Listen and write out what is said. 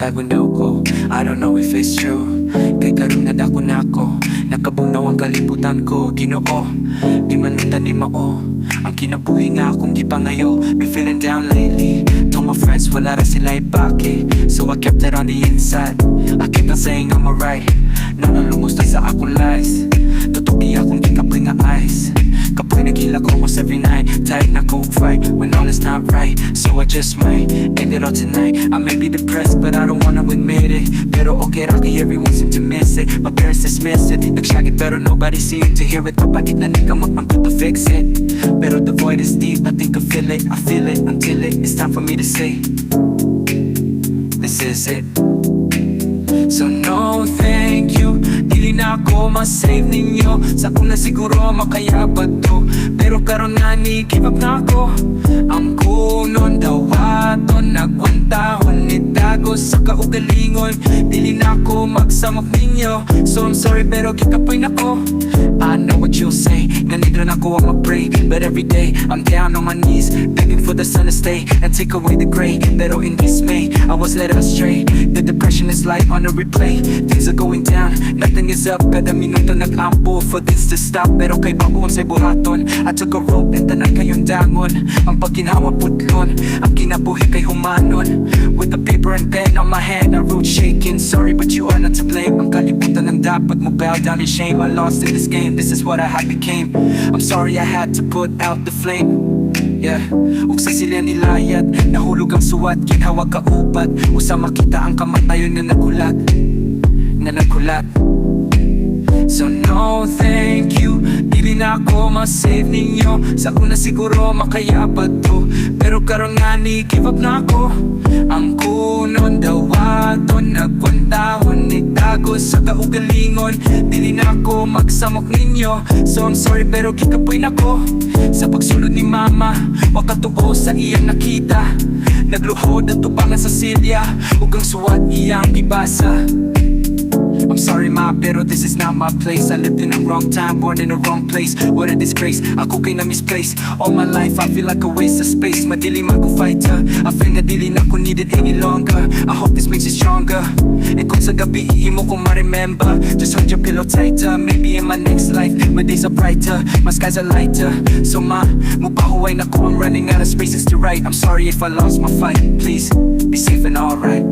nagtagunaw ko. I don't know if it's true, kay karon nadako na ako. Nakabunaw ang kalibutan ko, Ginoo. Di man ni mao ang kinabuhi nga akong gipangayo. Been feeling down lately, told my friends wala ra sila ipake. So I kept it on the inside, I kept on saying I'm alright. Nanalumos na sa akong lies, tutuki akong gikapoy nga eyes. Kapoy naghila ko almost every night, tired na ko fight when all is not right. So I just might end it all tonight. I may be depressed but I don't wanna admit it. Pero okay Rocky, everyone seem to miss it. My parents dismiss it, nagsyagit pero nobody seemed to hear it. Kapagit na nikamot to fix it, pero the void is deep, I think I feel it until it's time for me to say this is it. So no thank you, dili na ako masave ninyo. Sa una siguro makayabat to, pero karon nga ni give up na ako. Ang kunon dawaton, nagwantahon ni dago sa kaugalingon. Dili na ako magsamok ninyo, so I'm sorry pero gikapoy na ko. I know what you'll say, nanidra na ko ang mag-pray. But every day, I'm down on my knees, begging for the sun to stay and take away the gray. Pero in dismay, I was led astray. The depression is live on a replay. Things are going down, nothing is up. Kada minuto nag-ampo for this to stop. Pero kay bago ang say buhaton, I took a rope and tanan kayong dangon. Ang pagkinawa putlon, ang kinabuhi kay humanon. With the paper and pen on my hand, I wrote shaking. Sorry but you are not to blame. Ang kalibutan ng dapat mo bow down in shame. I lost in this game, this is what I had became. I'm sorry I had to put out the flame. Yeah, ug sa sila nilayat, nahulog ang suwat, ginhawag ka upat. Usa makita ang kamatayon na nagulat. So no thank you, dili na ako masave ninyo. Sa una siguro makayapat to, pero karon nga ni give up na ako. Ang kunon dawaton, nagkwantahon ni dago sa kaugalingon. Dili na ako magsamok ninyo, so I'm sorry pero gikapoy na ko. Sa pagsulod ni mama, wakatuo sa iyang nakita. Nagluhod at tubangan sa silya, ug ang suwat iyang gibasa. I'm sorry ma, pero this is not my place. I lived in the wrong time, born in the wrong place. What a disgrace, ako kay na misplaced. All my life I feel like a waste of space. Madilim ako fighter, I feel na dili na ko needed any longer. I hope this makes you stronger. And kung sa gabi ihimo ko ma-remember, just hold your pillow tighter. Maybe in my next life, my days are brighter, my skies are lighter. So ma, mupahuway na ko, I'm running out of spaces to write. I'm sorry if I lost my fight, please be safe and alright.